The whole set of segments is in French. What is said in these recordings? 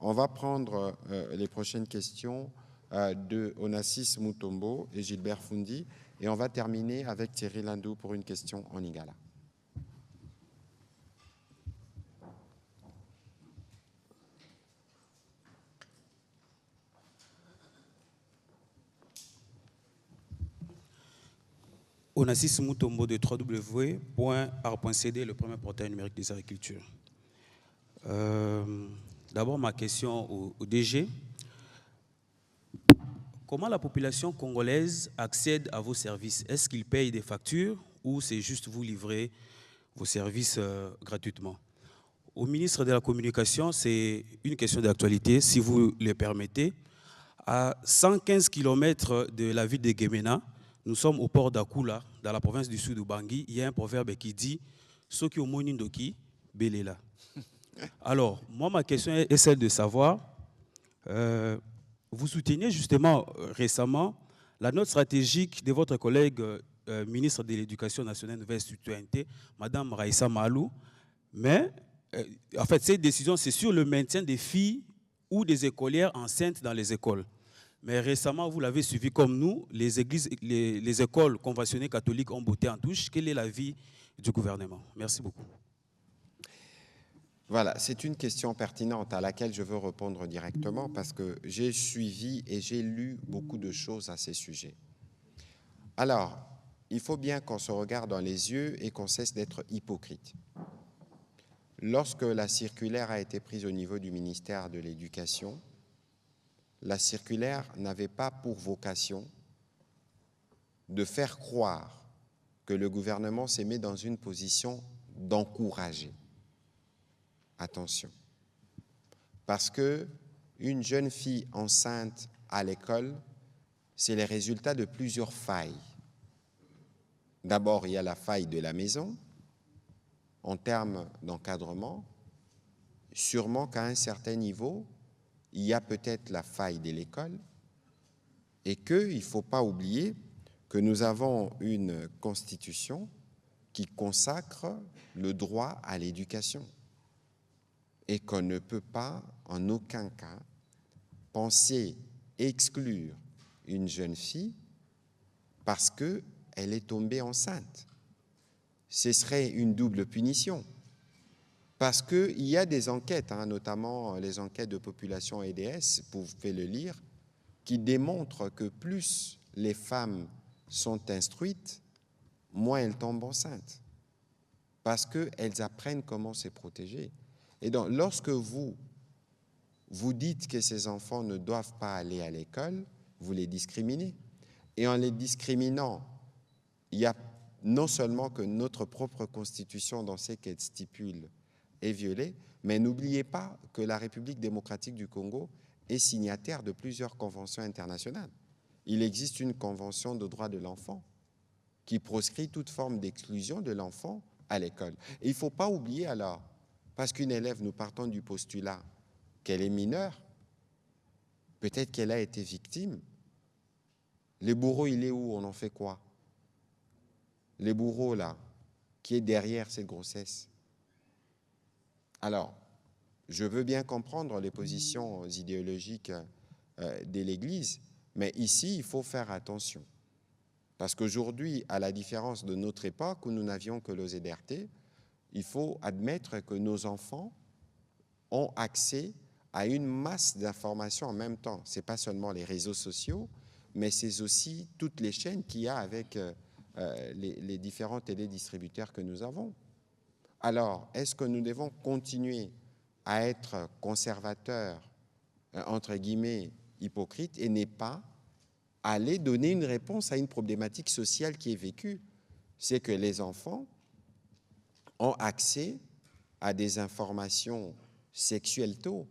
On va prendre les prochaines questions de Onassis Mutombo et Gilbert Fundi, et on va terminer avec Thierry Landou pour une question en lingala. Onassis Mutombo de www.art.cd, le premier portail numérique des agricultures. D'abord, ma question au DG. Comment la population congolaise accède à vos services? Est-ce qu'ils payent des factures ou c'est juste vous livrer vos services gratuitement? Au ministre de la Communication, c'est une question d'actualité, si vous le permettez. À 115 km de la ville de Guémena, nous sommes au port d'Akoula, dans la province du sud de Bangui. Il y a un proverbe qui dit « Soki omoni ndoki, belela ». Alors, moi, ma question est celle de savoir, vous souteniez justement récemment la note stratégique de votre collègue ministre de l'Éducation nationale et de la Nouvelle Citoyenneté, Mme Raissa Malou, mais en fait, cette décision, c'est sur le maintien des filles ou des écolières enceintes dans les écoles. Mais récemment, vous l'avez suivi comme nous, les écoles conventionnées catholiques ont botté en touche. Quel est l'avis du gouvernement? Merci beaucoup. Voilà, c'est une question pertinente à laquelle je veux répondre directement parce que j'ai suivi et j'ai lu beaucoup de choses à ces sujets. Alors, il faut bien qu'on se regarde dans les yeux et qu'on cesse d'être hypocrite. Lorsque la circulaire a été prise au niveau du ministère de l'Éducation, la circulaire n'avait pas pour vocation de faire croire que le gouvernement s'est mis dans une position d'encourager. Attention, parce que une jeune fille enceinte à l'école, c'est le résultat de plusieurs failles. D'abord, il y a la faille de la maison, en termes d'encadrement, sûrement qu'à un certain niveau, il y a peut-être la faille de l'école et qu'il ne faut pas oublier que nous avons une constitution qui consacre le droit à l'éducation et qu'on ne peut pas en aucun cas penser exclure une jeune fille parce qu'elle est tombée enceinte. Ce serait une double punition. Parce qu'il y a des enquêtes, notamment les enquêtes de population EDS, vous pouvez le lire, qui démontrent que plus les femmes sont instruites, moins elles tombent enceintes. Parce qu'elles apprennent comment se protéger. Et donc, lorsque vous dites que ces enfants ne doivent pas aller à l'école, vous les discriminez. Et en les discriminant, il y a non seulement que notre propre constitution, dans ce qu'elle stipule, est violée, mais n'oubliez pas que la République démocratique du Congo est signataire de plusieurs conventions internationales. Il existe une convention de droits de l'enfant qui proscrit toute forme d'exclusion de l'enfant à l'école. Et il ne faut pas oublier alors, parce qu'une élève, nous partons du postulat qu'elle est mineure, peut-être qu'elle a été victime. Le bourreau, il est où? On en fait quoi? Le bourreau, là, qui est derrière cette grossesse. Alors, je veux bien comprendre les positions idéologiques de l'Église, mais ici, il faut faire attention. Parce qu'aujourd'hui, à la différence de notre époque où nous n'avions que l'OZRT, il faut admettre que nos enfants ont accès à une masse d'informations en même temps. Ce n'est pas seulement les réseaux sociaux, mais c'est aussi toutes les chaînes qu'il y a avec les différents télédistributeurs que nous avons. Alors, est-ce que nous devons continuer à être conservateurs, entre guillemets, hypocrites, et ne pas aller donner une réponse à une problématique sociale qui est vécue? C'est que les enfants ont accès à des informations sexuelles tôt.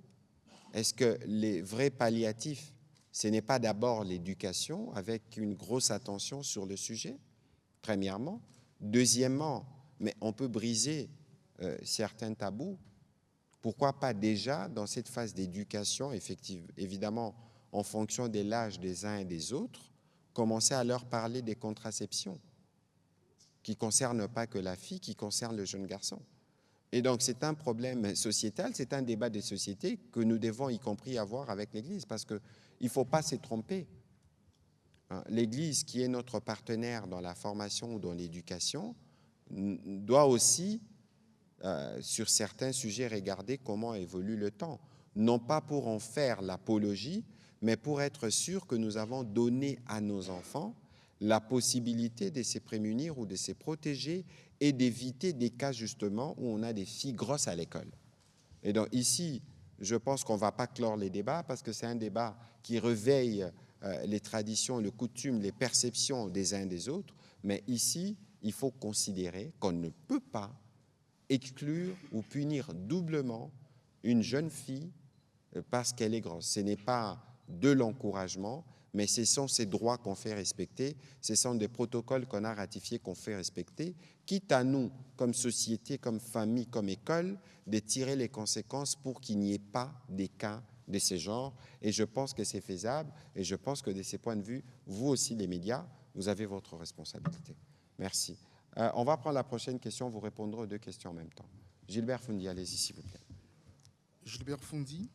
Est-ce que les vrais palliatifs, ce n'est pas d'abord l'éducation avec une grosse attention sur le sujet, premièrement. Deuxièmement, mais on peut briser certains tabous. Pourquoi pas déjà dans cette phase d'éducation, évidemment en fonction de l'âge des uns et des autres, commencer à leur parler des contraceptions qui ne concernent pas que la fille, qui concernent le jeune garçon. Et donc, c'est un problème sociétal, c'est un débat des sociétés que nous devons y compris avoir avec l'Église, parce qu'il ne faut pas se tromper. L'Église, qui est notre partenaire dans la formation ou dans l'éducation, doit aussi, sur certains sujets, regarder comment évolue le temps. Non pas pour en faire l'apologie, mais pour être sûr que nous avons donné à nos enfants la possibilité de se prémunir ou de se protéger et d'éviter des cas justement où on a des filles grosses à l'école. Et donc ici, je pense qu'on ne va pas clore les débats parce que c'est un débat qui réveille les traditions, les coutumes, les perceptions des uns des autres, mais ici, il faut considérer qu'on ne peut pas exclure ou punir doublement une jeune fille parce qu'elle est grosse. Ce n'est pas de l'encouragement, mais ce sont ces droits qu'on fait respecter, ce sont des protocoles qu'on a ratifiés, qu'on fait respecter, quitte à nous, comme société, comme famille, comme école, de tirer les conséquences pour qu'il n'y ait pas des cas de ce genre. Et je pense que c'est faisable, et je pense que de ce point de vue, vous aussi, les médias, vous avez votre responsabilité. Merci. On va prendre la prochaine question, vous répondrez aux deux questions en même temps. Gilbert Fundi, allez-y, s'il vous plaît. Gilbert Fundi,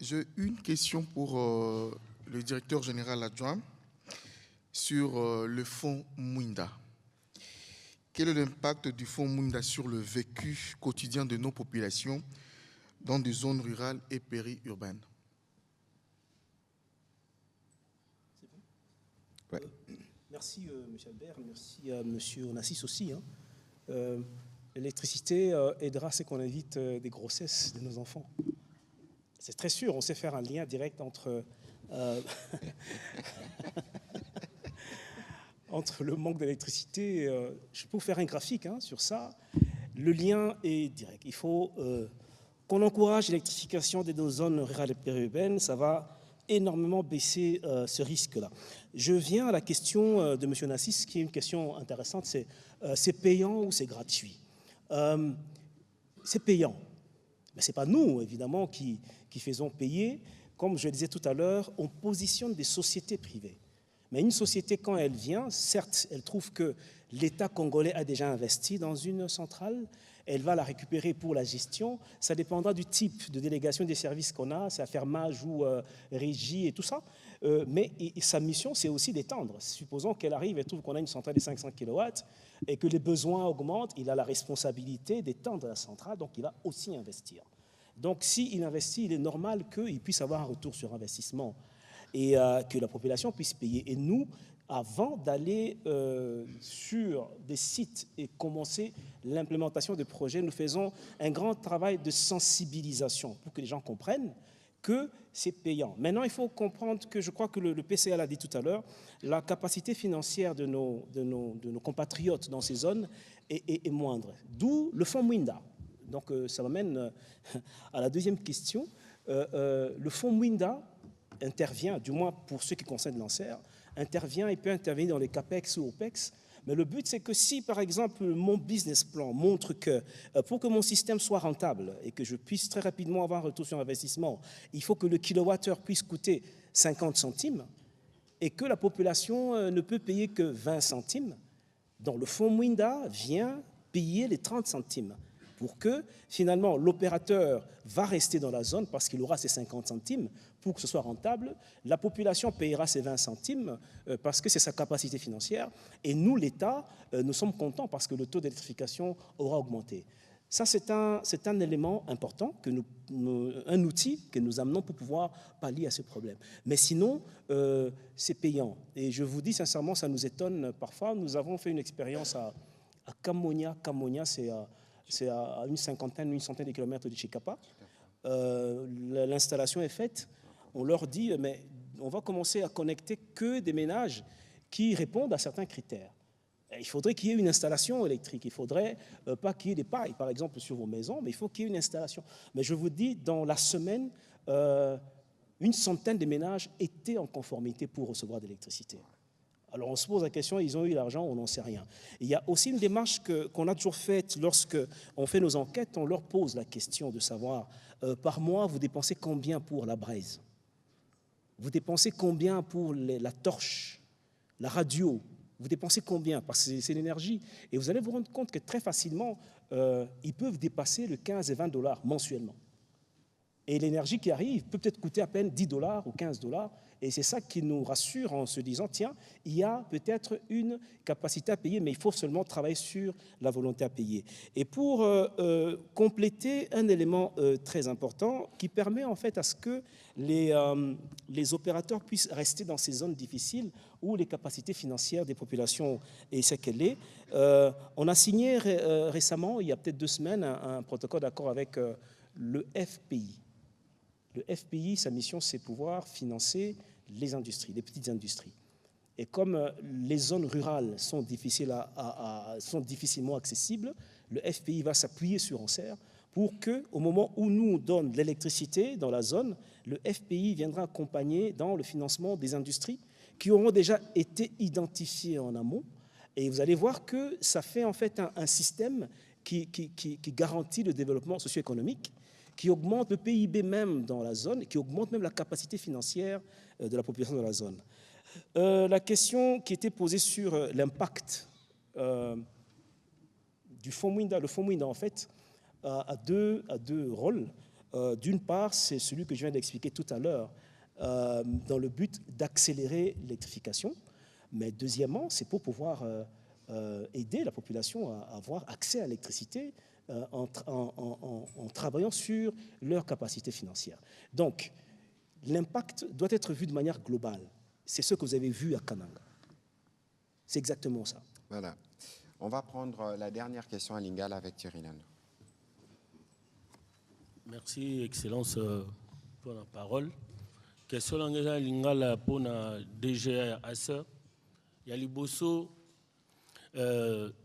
j'ai une question pour le directeur général adjoint sur le fonds Mwinda. Quel est l'impact du fonds Mwinda sur le vécu quotidien de nos populations dans des zones rurales et périurbaines? Ouais. Merci, M. Albert. Merci à M. Onassis aussi. L'électricité aidera à ce qu'on évite des grossesses de nos enfants. C'est très sûr, on sait faire un lien direct entre, entre le manque d'électricité. Je peux vous faire un graphique sur ça. Le lien est direct. Il faut qu'on encourage l'électrification de nos zones rurales et périurbaines. Ça va énormément baisser ce risque-là. Je viens à la question de M. Onassis, qui est une question intéressante. C'est payant ou c'est gratuit? C'est payant. Mais ce n'est pas nous, évidemment, qui faisons payer. Comme je le disais tout à l'heure, on positionne des sociétés privées. Mais une société, quand elle vient, certes, elle trouve que l'État congolais a déjà investi dans une centrale, elle va la récupérer pour la gestion. Ça dépendra du type de délégation des services qu'on a, c'est affermage ou régie et tout ça. Mais sa mission, c'est aussi d'étendre. Supposons qu'elle arrive et trouve qu'on a une centrale de 500 kW et que les besoins augmentent, il a la responsabilité d'étendre la centrale, donc il va aussi investir. Donc s'il investit, il est normal qu'il puisse avoir un retour sur investissement et que la population puisse payer. Et nous, avant d'aller sur des sites et commencer l'implémentation de projets, nous faisons un grand travail de sensibilisation pour que les gens comprennent que c'est payant. Maintenant, il faut comprendre que je crois que le PCA l'a dit tout à l'heure, la capacité financière de nos compatriotes dans ces zones est moindre. D'où le fonds Mwinda. Donc, ça m'amène à la deuxième question. Le fonds Mwinda intervient, du moins pour ceux qui concernent Lancer, intervient et peut intervenir dans les CAPEX ou OPEX. Mais le but, c'est que si, par exemple, mon business plan montre que pour que mon système soit rentable et que je puisse très rapidement avoir un retour sur investissement, il faut que le kilowattheure puisse coûter 50 centimes et que la population ne peut payer que 20 centimes, donc le fonds Mwinda vient payer les 30 centimes pour que, finalement, l'opérateur va rester dans la zone parce qu'il aura ses 50 centimes pour que ce soit rentable. La population payera ses 20 centimes parce que c'est sa capacité financière. Et nous, l'État, nous sommes contents parce que le taux d'électrification aura augmenté. Ça, c'est un élément important, un outil que nous amenons pour pouvoir pallier à ce problème. Mais sinon, c'est payant. Et je vous dis sincèrement, ça nous étonne parfois. Nous avons fait une expérience à Kamonia. Kamonia, c'est à une centaine de kilomètres de Chikapa. L'installation est faite. On leur dit, mais on va commencer à connecter que des ménages qui répondent à certains critères. Et il faudrait qu'il y ait une installation électrique. Il ne faudrait pas qu'il y ait des pailles, par exemple, sur vos maisons, mais il faut qu'il y ait une installation. Mais je vous dis, dans la semaine, une centaine de ménages étaient en conformité pour recevoir de l'électricité. Alors on se pose la question, ils ont eu l'argent, on n'en sait rien. Il y a aussi une démarche qu'on a toujours faite lorsqu'on fait nos enquêtes, on leur pose la question de savoir, par mois, vous dépensez combien pour la braise? Vous dépensez combien pour la torche, la radio, Vous dépensez combien? Parce que c'est l'énergie. Et vous allez vous rendre compte que très facilement, ils peuvent dépasser le 15 et 20 dollars mensuellement. Et l'énergie qui arrive peut peut-être coûter à peine 10 dollars ou 15 dollars. Et c'est ça qui nous rassure en se disant, tiens, il y a peut-être une capacité à payer, mais il faut seulement travailler sur la volonté à payer. Et pour compléter un élément très important qui permet en fait à ce que les opérateurs puissent rester dans ces zones difficiles où les capacités financières des populations est ce qu'elle est. On a signé récemment, il y a peut-être 2 semaines, un protocole d'accord avec le FPI. Le FPI, sa mission, c'est pouvoir financer les industries, les petites industries. Et comme les zones rurales sont difficilement accessibles, le FPI va s'appuyer sur Anser pour qu'au moment où nous on donne l'électricité dans la zone, le FPI viendra accompagner dans le financement des industries qui auront déjà été identifiées en amont. Et vous allez voir que ça fait en fait un système qui garantit le développement socio-économique, qui augmente le PIB même dans la zone, qui augmente même la capacité financière de la population de la zone. La question qui était posée sur l'impact du fonds Mwinda, le fonds Mwinda en fait a deux rôles. D'une part, c'est celui que je viens d'expliquer tout à l'heure, dans le but d'accélérer l'électrification, mais deuxièmement, c'est pour pouvoir aider la population à avoir accès à l'électricité en travaillant sur leur capacité financière. Donc, l'impact doit être vu de manière globale. C'est ce que vous avez vu à Kananga. C'est exactement ça. Voilà. On va prendre la dernière question à Lingala avec Thierry Lando. Merci, Excellence, pour la parole. Question à Lingala pour la DG Acer. Il y a Liboso,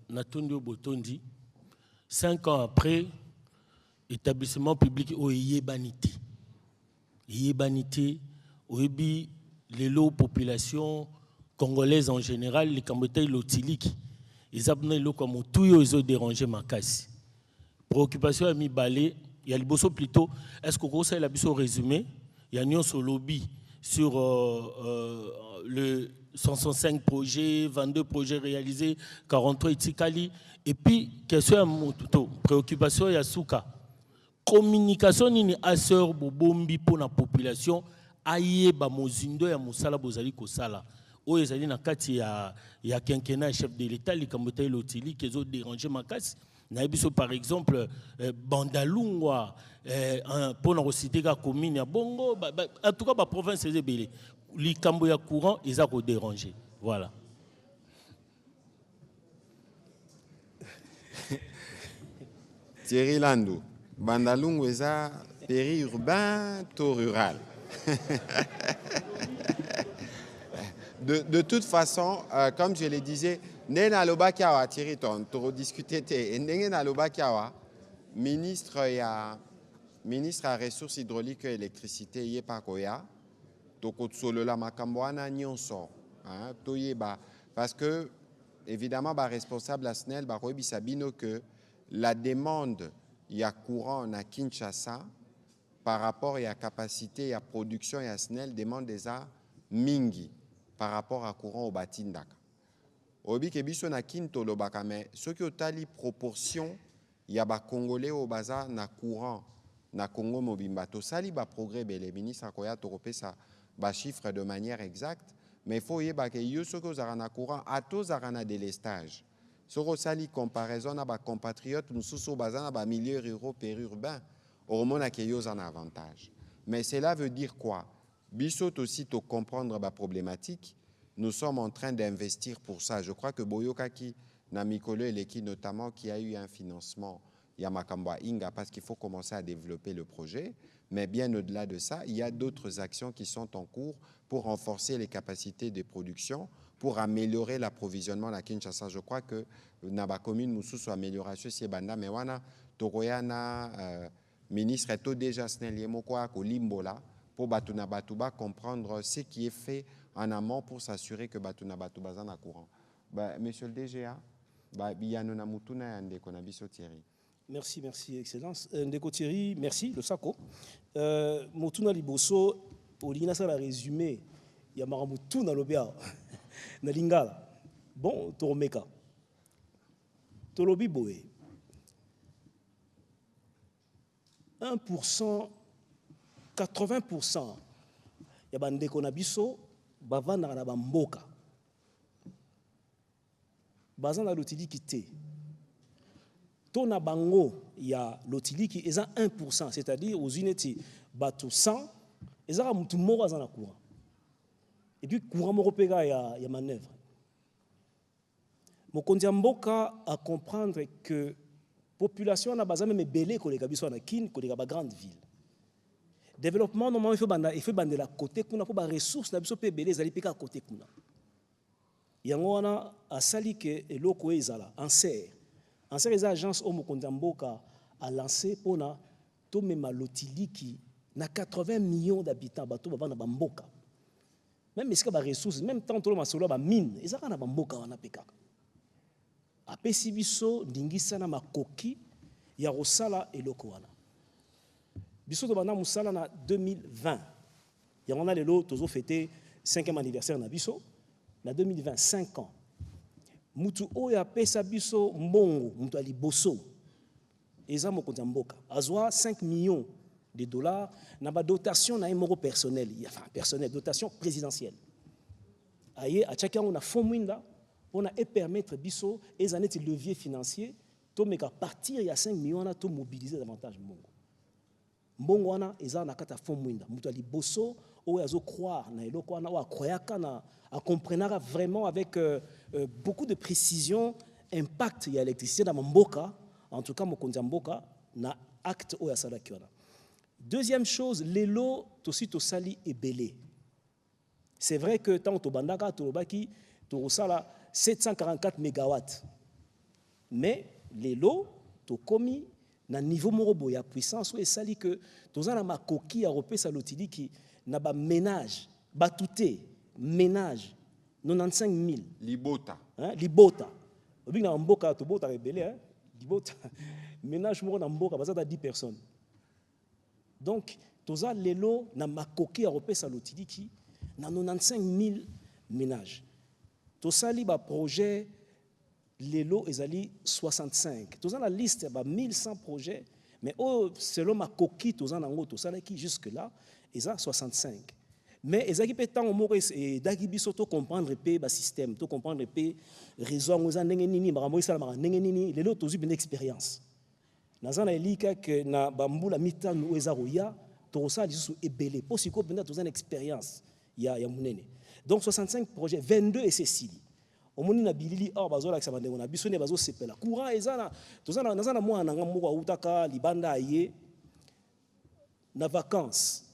Natundio Botondi. 5 ans après, établissement public au Yebanité. Yebanité, Oebi, les lots population congolaise en général, les Cambodgiens lotiliques, ils ont comme tout ils ont dérangé ma casse. Préoccupation à mi balé, il y a le bosso plutôt. Est-ce que vous savez la biso résumé? Il y a un sur lobby sur le 105 projets, 22 projets réalisés, 43 itikali. Et puis, question à mon préoccupation, il y a Souka. Communication ni aseur bobombi pour la population, aïe ba mozindo ya musala bozali kosala. O ezali na kati ya quinquennat chef de l'État, les Cambodgiens lotili qui ont dérangé ma casse. Naïbiso par exemple, Bandalungwa, pour la cité la commune à Bongo, en tout cas la province est belé. Les Cambodgiens courant, ils ont dérangé. Voilà. Thierry Lando, Bandalungu est périurbain, taux rural. De toute façon, comme je le disais, Nena Lobakiawa, Thierry, tu rediscuté, Nena Lobakiawa, ministre à ressources hydrauliques et électricité, y est pas koya, tokotsolo la makambwana nyonso, toyeba, parce que évidemment, responsable à SNEL, Roby Sabino que la demande y a courant à Kinshasa par rapport à la capacité, à la production et à SNEL demande déjà mingi par rapport à courant au Batindaka. Obi kebiso na kinto lobaka mais ce qui ont tali proportion il y a ba congolais au baza na courant na Congo mobimba to sali ba progrès les ministres akoya to ça ba chiffre de manière exacte mais il faut y ba que yo ce que za na courant à to za na délestage. Soro sali comparaison na ba compatriotes mususu baza na ba milieux ruraux périurbains au moment que yo en avantage. Mais cela veut dire quoi? Bissot aussi to comprendre la problématique. Nous sommes en train d'investir pour ça. Je crois que Boyokaki, Namikolo et Leki notamment, qui a eu un financement, Yamakamba Inga, parce qu'il faut commencer à développer le projet. Mais bien au-delà de ça, il y a d'autres actions qui sont en cours pour renforcer les capacités de production, pour améliorer l'approvisionnement à la Kinshasa. Je crois que Naba commune Moussou soit amélioration chez Banda, mais wana Toroyana, ministre est déjà snellié Mokoa Limbola pour Batuna Batouba comprendre ce qui est fait en amont pour s'assurer que Batuna Batouba est courant. Monsieur le DGA, Merci, Excellence. Ndeko Thierry, merci, le Sako. Motuna Liboso, Olina Sala résumé, il y a Maramutuna Lobia, na Lingala. Bon, Toromeka. Tolobi Boé. 1%, 80%, ya bandeko na biso, bavanda na bamboka. Bazan na lotiliki te. Tona bango ya lotiliki eza 1%, c'est-à-dire aux unités bato 100, eza mutu moko azana courant. Et puis courant moko pega ya manœuvre. Mokonzi ya mboka à comprendre que population na baza même belé koleka biso na kin koleka ba grande ville. Développement normalement il faut bande la côté kuna po ba ressources na biso pe belé zali peka côté kuna. Yango wana asali ke eloko ezala en serre les agences au mokonzi ya mboka a lancé pona to mema lotiliki na 80 millions d'habitants bato bavanda ba mboka. Même esika ba ressources même tant to lo masolo ba mine ezaka na ba mboka wana pekaka. Apesi biso ndingisa na makoki ya rosala eloko wana. Biso to bana musala na 2020. Ya on a lelo tozo fêter 5e anniversaire na biso na 2020 5 ans. Mutu oyo apesa biso mbongo mutu ali boso. Eza mokonzi mboka. Azwa 5 millions de dollars na ba dotation na moko personnel, enfin personnel dotation présidentielle. Aye a chacun on a fond mwinda on a permettre biso et années de levier financier to meka partir il y a 5 millions na to mobiliser davantage mbongo. Mbongo wana eza na kata fond mwinda mutu ali boso o azo croire na eloko wana o akroyaka na a comprenara vraiment avec beaucoup de précision impact ya électricité dans mboka en tout cas mokonzi mboka na acte o ya salaki wana. Deuxième chose, l'élo aussi to sali ebele. C'est vrai que tant to bandaka to lobaki to sala 744 mégawatts. Mais l'élo to komi na niveau morobo ya puissance ou sali que to zana makoki a repesa lotiliki na ba ménage batouté ménage 95 000 libota hein libota obi na mboka to bota ebele hein libota ménage moko na mboka bazata 10 personnes. Donc, toza lelo na makoki a repesa lotiliki na 95 000 ménages. Tosali ba projet lelo ezali 65. Toza la liste ba 1100 projets, mais selon makoki toza nango tosala ki jusque là eza 65. Mais ezaki pe tant moko e daki biso to comprendre pe ba système, to comprendre pe réseau ngoza ndenge nini ba moisa la ndenge nini lelo tozu une expérience. Nazana elika que na bambula mitanu eza roya tosa lisusu ebele po siko penda toza une expérience ya munene. Donc 65 projets 22 et Cécile omoni na bilili or bazola ka bandengo na biso ne bazo sepela courant ezana toza na nazana mwa nanga moko utaka libanda aye na vacances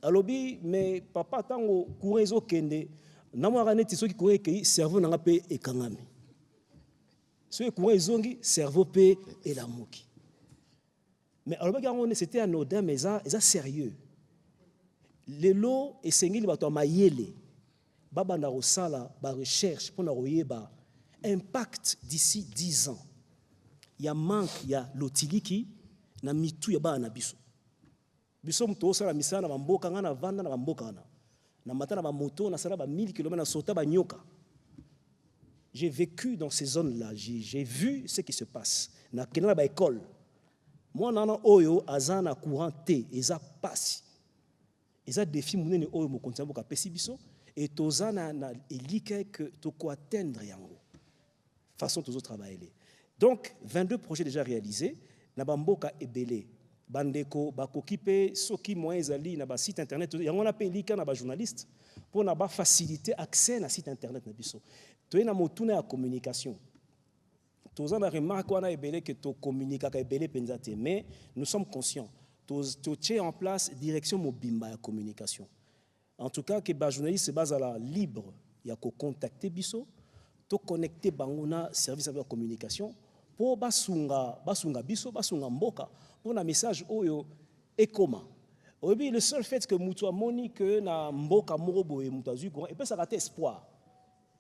alobi mais papa tango courant ezo kende na mwa neti soki courant ke cerveau nanga pe ekangami soki courant ezongi cerveau pe elamuki. Mais alors, c'était anodin, mais ça sérieux. Les lots et sengili bato mayele, babanda rosala, ba recherche pour na royeba impact d'ici 10 ans. Il y a manque, il y a lotiliki na mitu ya ba na biso. Biso mto sala misana na mboka ngana vanda na mboka na. Na matana ba moto na sala ba 1000 km na sota ba nyoka. J'ai vécu dans ces zones-là, j'ai vu ce qui se passe. Na kena ba école. Moi nana oyo azana courant te eza pasi eza défi munene oyo mokonzi mboka pesi biso et tozana na elika que to ko atteindre yango façon tozo travailler. Donc 22 projets déjà réalisés na bamboka ebele bandeko bakoki pe soki moyen ezali na ba site internet yango na pe elika na ba journaliste pour na ba faciliter accès na site internet na biso to na motuna ya communication. Tous en a remarqué qu'on a ébélé que tu communiques avec ébélé penzate, mais nous sommes conscients. Tu en place direction mobimba la communication. En tout cas, que les journalistes se basent à la libre, il y a qu'à contacter biso, to connecter bangona service de la communication pour basunga biso basunga mboka pour un message oyo et comment. Oui, le seul fait que mutu amoni que na mboka morobo et mutazu et puis ça rate espoir.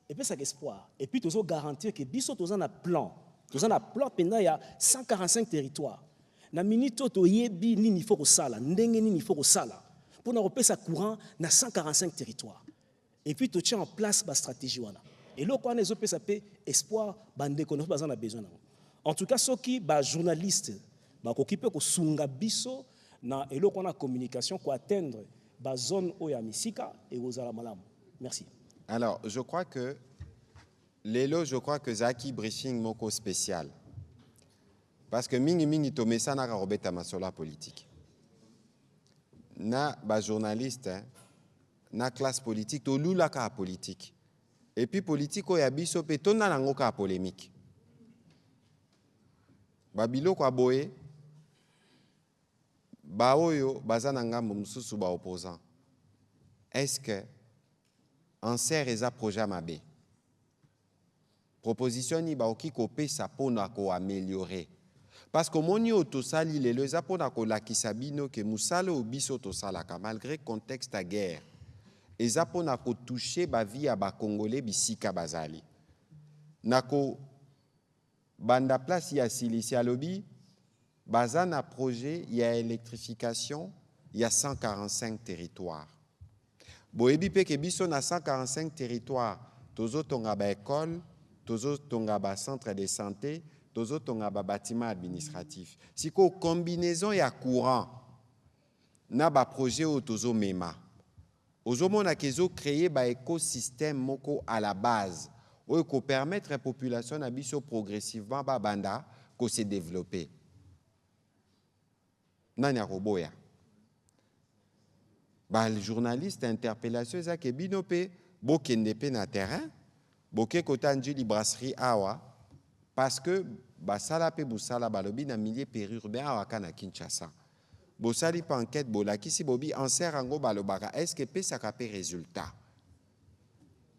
Et puis ça espoir. Et puis toujours garantir que biso tous en a plan. Tous en a plan pendant il y a 145 territoires. Na minito to yebi nini faut sala, ndenge nini faut sala. Pour na repérer sa courant na 145 territoires. Et puis tu tiens en place ma stratégie wana. Et là, quand on a ça peut espoir, bande qu'on a besoin. En tout cas, ceux qui sont journalistes, qui peuvent sunga biso na elo qu'on a communication pour atteindre la zone où il y a misika et aux alamalam. Merci. Alors, je crois que Zaki briefing moko spécial. Parce que mingi to mesana ka robeta masola politique. Na ba journaliste, na classe politique to lula ka politique. Et puis politique o ya biso pe tonna nango ka polémique. Babilo kwa boye ba oyo bazana ngambo mususu ba opposant. Est-ce que en serre eza projet mabe? Proposition ni ba oki kopé sa pona ko améliorer. Parce que moni otosali lelo eza pona ko lakisa bino ke musala obiso tosalaka malgré contexte à guerre. Eza pona ko toucher ba vie ya ba congolais bisika bazali. Nako banda place ya silisi alobi bazana projet ya électrification il y a 145 territoires. Boyebi pe ke biso na 145 territoires tozo tonga ba école, tozo tonga ba centre de santé, tozo tonga ba bâtiment administratif. Siko combinaison ya courant na ba projet o tozo mema. Ozomona kezo créer ba écosystème moko à la base ou ko permettre à la population na biso progressivement ba banda ko se développer. Nani akoboya. Ba le journaliste interpellation za ke bino pe bokende pe na terrain boke kotanji li brasserie awa parce que basala pe busala balobi na milieu périurbain awa kana Kinshasa. Bosali pa enquête bolakisi bobi en serango balobaka est-ce que pe sakape résultat.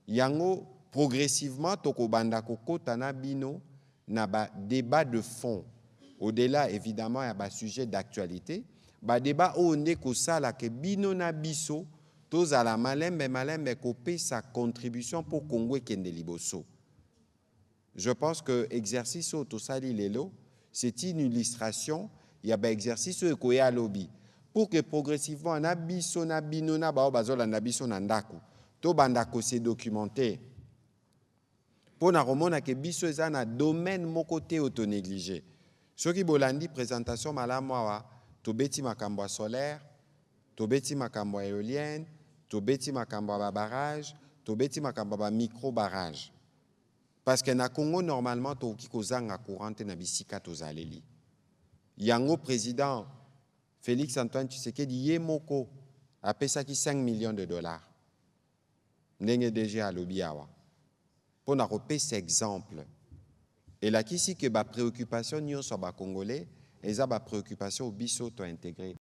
Yango progressivement toko banda kokota na bino na ba débat de fond au-delà évidemment ya ba sujet d'actualité. Ba débat onde ko sala ke bino na biso tozala malembe kopé sa contribution pour Congo kende liboso. Je pense que exercice to sali lelo c'est une illustration il y a ba exercice ko ya lobby pour que progressivement na biso na bino na ba bazola na biso na ndako to banda ko se documenter pour na romona ke biso eza na domaine moko te auto négligé. Soki bolandi présentation malamu awa tobeti makambo solaire, tobeti makambo éolienne, tobeti makambo ba barrage, tobeti makambo ba micro barrage. Parce que na Congo normalement toki kozanga courante na bisika tozaleli. Yango président Félix Antoine Tshisekedi yemoko a pesaki 5 millions de dollars. Ndenge déjà alobi awa. Pour na repesa exemple. Et là, qui si que ba préoccupation nyonso ba congolais, eza ba préoccupation au biso to intégré.